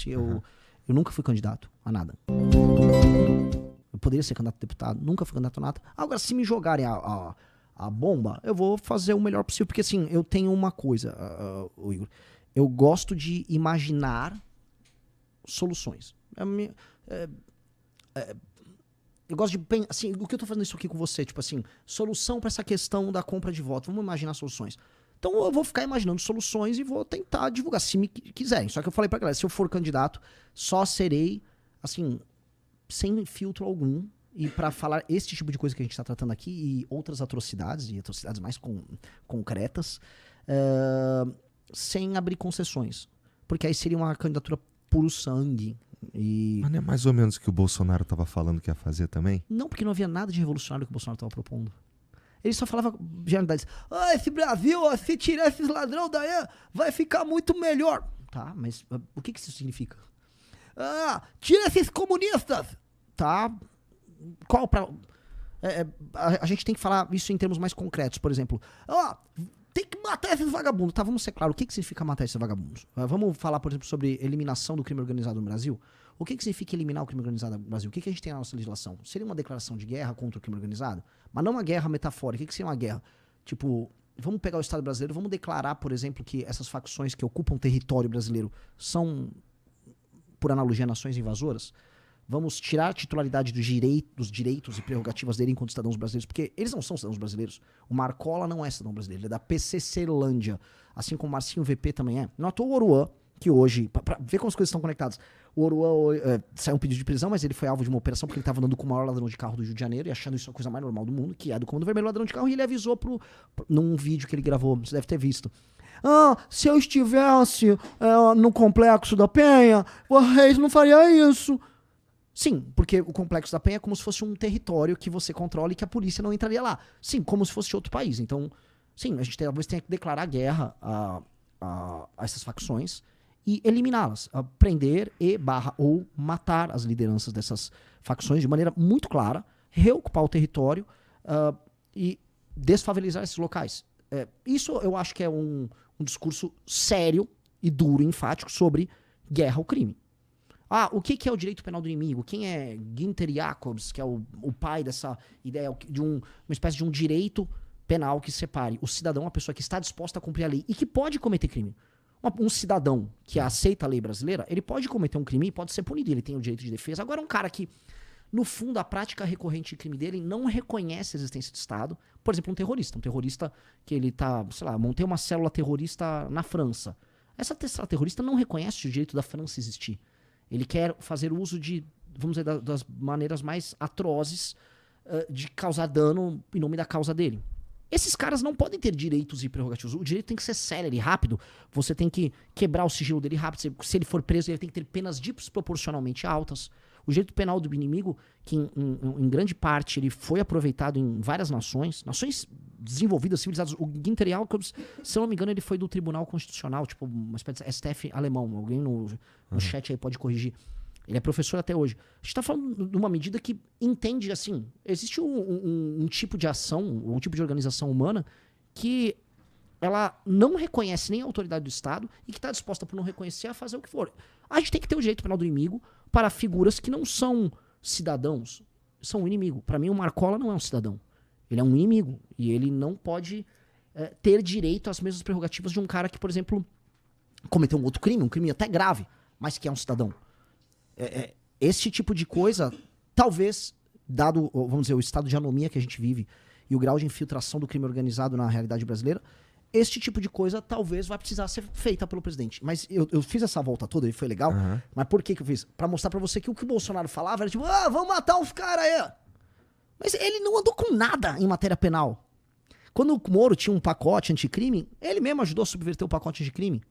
disse, eu nunca fui candidato a nada. Eu poderia ser candidato a deputado, nunca fui candidato a nada. Agora, se me jogarem a bomba, eu vou fazer o melhor possível. Porque assim, eu tenho uma coisa, Igor. Eu gosto de imaginar soluções. Eu gosto de pensar, assim, o que eu tô fazendo isso aqui com você, tipo assim, solução pra essa questão da compra de voto. Vamos imaginar soluções. Então eu vou ficar imaginando soluções e vou tentar divulgar, se me quiserem. Só que eu falei pra galera, se eu for candidato, só serei, assim, sem filtro algum. E pra falar esse tipo de coisa que a gente tá tratando aqui e outras atrocidades, e atrocidades mais concretas, sem abrir concessões. Porque aí seria uma candidatura puro sangue. Mas não é mais ou menos o que o Bolsonaro tava falando que ia fazer também? Não, porque não havia nada de revolucionário que o Bolsonaro estava propondo. Ele só falava generalidades. Esse Brasil, se tirar esses ladrão daí, vai ficar muito melhor. Tá, mas o que isso significa? Tira esses comunistas. Tá, qual pra... a gente tem que falar isso em termos mais concretos. Por exemplo, tem que matar esses vagabundos. Tá, vamos ser claros. O que significa matar esses vagabundos? Vamos falar, por exemplo, sobre eliminação do crime organizado no Brasil. O que significa eliminar o crime organizado no Brasil? O que a gente tem na nossa legislação? Seria uma declaração de guerra contra o crime organizado? Mas não uma guerra metafórica. O que seria uma guerra? Tipo, vamos pegar o Estado brasileiro, vamos declarar, por exemplo, que essas facções que ocupam território brasileiro são, por analogia, nações invasoras? Vamos tirar a titularidade dos direitos e prerrogativas dele enquanto cidadãos brasileiros, porque eles não são cidadãos brasileiros. O Marcola não é cidadão brasileiro, ele é da PCClândia, assim como o Marcinho VP também é. Não à toa o Oruan, que hoje, pra ver como as coisas estão conectadas, o Oruan saiu um pedido de prisão, mas ele foi alvo de uma operação porque ele estava andando com o maior ladrão de carro do Rio de Janeiro e achando isso a coisa mais normal do mundo, que é do Comando Vermelho ladrão de carro, e ele avisou num vídeo que ele gravou, você deve ter visto. Se eu estivesse no Complexo da Penha, o Reis não faria isso. Sim, porque o Complexo da Penha é como se fosse um território que você controla e que a polícia não entraria lá. Sim, como se fosse outro país. Então, sim, a gente talvez tenha que declarar guerra a essas facções e eliminá-las. Prender ou matar as lideranças dessas facções de maneira muito clara, reocupar o território e desfavelizar esses locais. Isso eu acho que é um discurso sério e duro, enfático, sobre guerra ao crime. O que é o direito penal do inimigo? Quem é Günther Jacobs, que é o pai dessa ideia de uma espécie de um direito penal que separe o cidadão, a pessoa que está disposta a cumprir a lei e que pode cometer crime. Um cidadão que aceita a lei brasileira, ele pode cometer um crime e pode ser punido, ele tem o direito de defesa. Agora, um cara que, no fundo, a prática recorrente de crime dele não reconhece a existência do Estado, por exemplo, um terrorista que ele tá, sei lá, montei uma célula terrorista na França. Essa célula terrorista não reconhece o direito da França existir. Ele quer fazer uso de, vamos dizer, das maneiras mais atrozes de causar dano em nome da causa dele. Esses caras não podem ter direitos e prerrogativos. O direito tem que ser célere e rápido. Você tem que quebrar o sigilo dele rápido. Se ele for preso, ele tem que ter penas desproporcionalmente altas. O direito penal do inimigo, que em grande parte ele foi aproveitado em várias nações desenvolvidas, civilizadas. O Günther Jacobs, se eu não me engano, ele foi do Tribunal Constitucional, tipo uma espécie de STF alemão. Alguém no chat aí pode corrigir. Ele é professor até hoje. A gente está falando de uma medida que entende, assim, existe um tipo de ação, um tipo de organização humana que ela não reconhece nem a autoridade do Estado e que está disposta, por não reconhecer, a fazer o que for. A gente tem que ter o direito penal do inimigo para figuras que não são cidadãos, são um inimigo. Para mim, o Marcola não é um cidadão. Ele é um inimigo. E ele não pode ter direito às mesmas prerrogativas de um cara que, por exemplo, cometeu um outro crime, um crime até grave, mas que é um cidadão. Esse tipo de coisa, talvez, dado, vamos dizer, o estado de anomia que a gente vive e o grau de infiltração do crime organizado na realidade brasileira, este tipo de coisa talvez vai precisar ser feita pelo presidente. Mas eu fiz essa volta toda e foi legal. Mas por que eu fiz? Pra mostrar pra você que o que o Bolsonaro falava era tipo, vamos matar uns caras aí. Mas ele não andou com nada em matéria penal. Quando o Moro tinha um pacote anticrime, ele mesmo ajudou a subverter o pacote anticrime.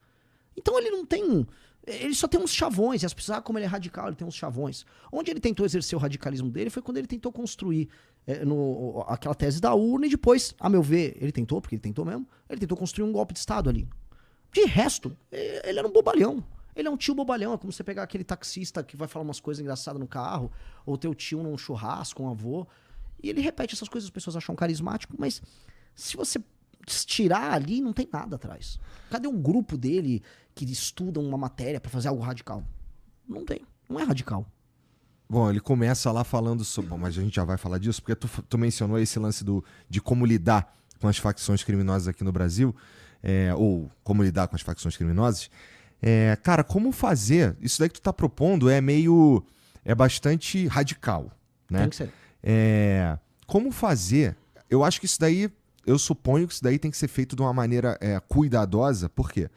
Então ele não tem... Ele só tem uns chavões, e as pessoas, como ele é radical, ele tem uns chavões. Onde ele tentou exercer o radicalismo dele foi quando ele tentou construir aquela tese da urna e depois, a meu ver, ele tentou, porque ele tentou mesmo, ele tentou construir um golpe de Estado ali. De resto, ele era um bobalhão. Ele é um tio bobalhão, é como você pegar aquele taxista que vai falar umas coisas engraçadas no carro, ou teu tio num churrasco, um avô, e ele repete essas coisas, as pessoas acham carismático, mas se você tirar ali, não tem nada atrás. Cadê um grupo dele que estuda uma matéria pra fazer algo radical? Não tem. Não é radical. Bom, ele começa lá falando sobre... Bom, mas a gente já vai falar disso, porque tu mencionou esse lance de como lidar com as facções criminosas aqui no Brasil, ou como lidar com as facções criminosas. Cara, como fazer... Isso daí que tu tá propondo é bastante radical, né? Tem que ser. Como fazer... Eu acho que isso daí... Eu suponho que isso daí tem que ser feito de uma maneira cuidadosa, por quê?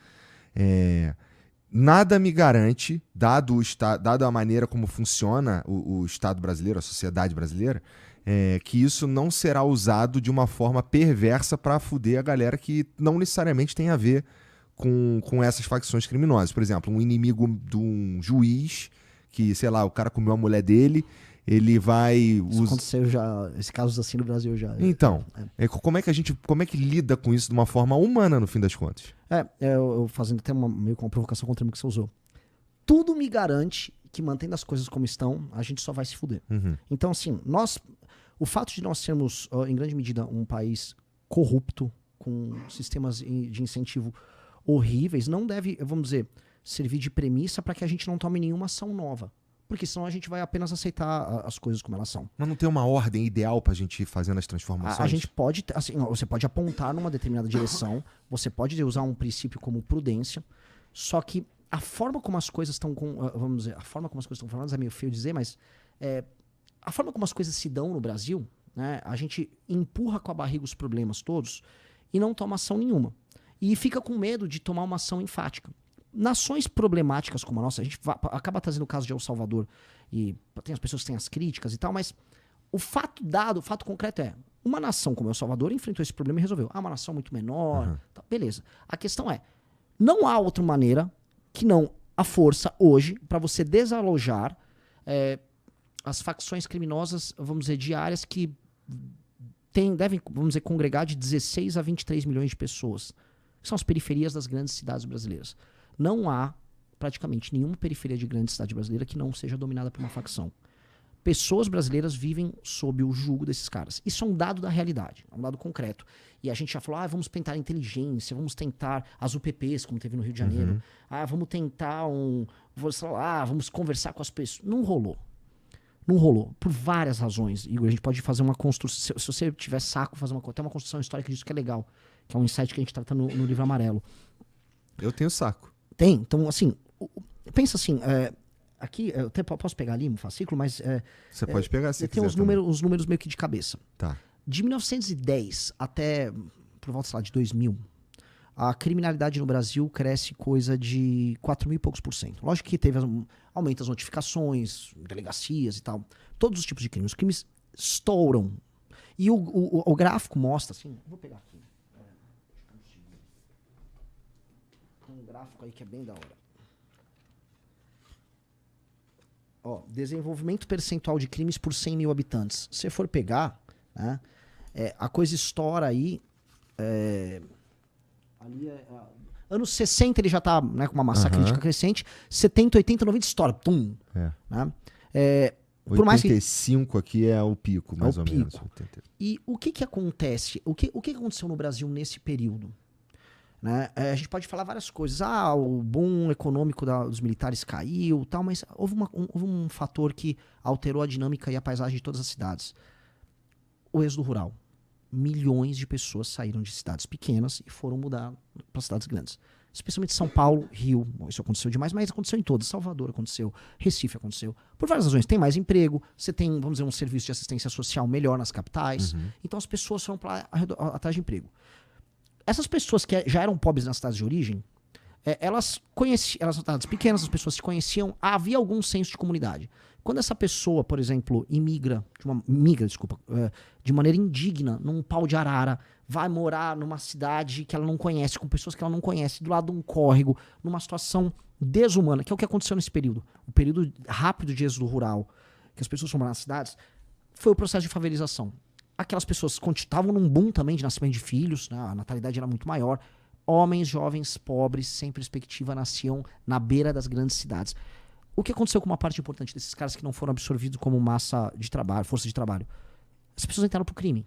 Nada me garante, dado a maneira como funciona o Estado brasileiro, a sociedade brasileira, que isso não será usado de uma forma perversa para fuder a galera que não necessariamente tem a ver com essas facções criminosas. Por exemplo, um inimigo de um juiz que, sei lá, o cara comeu a mulher dele, ele vai... Isso aconteceu já, esse caso assim no Brasil já. Então, como é que lida com isso de uma forma humana, no fim das contas? Eu fazendo até meio com uma provocação contra o que você usou. Tudo me garante que, mantendo as coisas como estão, a gente só vai se fuder. Uhum. Então, assim, o fato de nós sermos, em grande medida, um país corrupto, com sistemas de incentivo horríveis, não deve, vamos dizer, servir de premissa para que a gente não tome nenhuma ação nova. Porque senão a gente vai apenas aceitar as coisas como elas são. Mas não tem uma ordem ideal pra gente ir fazendo as transformações? A gente pode, assim, você pode apontar numa determinada direção, você pode usar um princípio como prudência, só que a forma como as coisas estão, vamos dizer, a forma como as coisas estão formadas é meio feio dizer, mas a forma como as coisas se dão no Brasil, né, a gente empurra com a barriga os problemas todos e não toma ação nenhuma. E fica com medo de tomar uma ação enfática. Nações problemáticas como a nossa, a gente acaba trazendo o caso de El Salvador, e tem as pessoas que têm as críticas e tal, mas o fato concreto é, uma nação como El Salvador enfrentou esse problema e resolveu. Uma nação muito menor, tá, beleza. A questão é, não há outra maneira que não a força hoje para você desalojar as facções criminosas, vamos dizer, diárias que devem, vamos dizer, congregar de 16 a 23 milhões de pessoas, que são as periferias das grandes cidades brasileiras. Não há praticamente nenhuma periferia de grande cidade brasileira que não seja dominada por uma facção. Pessoas brasileiras vivem sob o jugo desses caras. Isso é um dado da realidade, é um dado concreto. E a gente já falou, vamos tentar inteligência, vamos tentar as UPPs, como teve no Rio de Janeiro. Vamos tentar vamos conversar com as pessoas. Não rolou. Não rolou. Por várias razões. Igor, a gente pode fazer uma construção, se você tiver saco, fazer até uma construção histórica disso que é legal. Que é um insight que a gente trata no livro amarelo. Eu tenho saco. Tem. Então, assim, pensa assim, aqui, eu até posso pegar ali um fascículo, mas... Você pode pegar se tem quiser os números meio que de cabeça. Tá. De 1910 até, por volta, sei lá, de 2000, a criminalidade no Brasil cresce coisa de 4.000 e poucos %. Lógico que teve aumento das notificações, delegacias e tal. Todos os tipos de crimes. Os crimes estouram. E o gráfico mostra, assim... Vou pegar aqui. Tem um gráfico aí que é bem da hora. Ó, desenvolvimento percentual de crimes por 100 mil habitantes. Se você for pegar, né, a coisa estoura aí. Ali anos 60 ele já tá, né, com uma massa crítica crescente. 70, 80, 90 estoura. Tum. Né? Por mais que 85 aqui é o pico, mais ou menos. 80. E o que acontece? O que aconteceu no Brasil nesse período? Né? A gente pode falar várias coisas. O boom econômico dos militares caiu, tal, mas houve um fator que alterou a dinâmica e a paisagem de todas as cidades. O êxodo rural. Milhões de pessoas saíram de cidades pequenas e foram mudar para cidades grandes. Especialmente São Paulo, Rio. Isso aconteceu demais, mas aconteceu em todas. Salvador aconteceu, Recife aconteceu. Por várias razões. Tem mais emprego, você tem, vamos dizer, um serviço de assistência social melhor nas capitais. Então as pessoas foram para atrás de emprego. Essas pessoas que já eram pobres nas cidades de origem, elas eram cidades pequenas, as pessoas se conheciam, havia algum senso de comunidade. Quando essa pessoa, por exemplo, migra de maneira indigna, num pau de arara, vai morar numa cidade que ela não conhece, com pessoas que ela não conhece, do lado de um córrego, numa situação desumana, que é o que aconteceu nesse período. O período rápido de êxodo rural, que as pessoas foram morar nas cidades, foi o processo de favelização. Aquelas pessoas estavam num boom também de nascimento de filhos, né? A natalidade era muito maior. Homens, jovens, pobres, sem perspectiva, nasciam na beira das grandes cidades. O que aconteceu com uma parte importante desses caras que não foram absorvidos como massa de trabalho, força de trabalho? As pessoas entraram pro crime.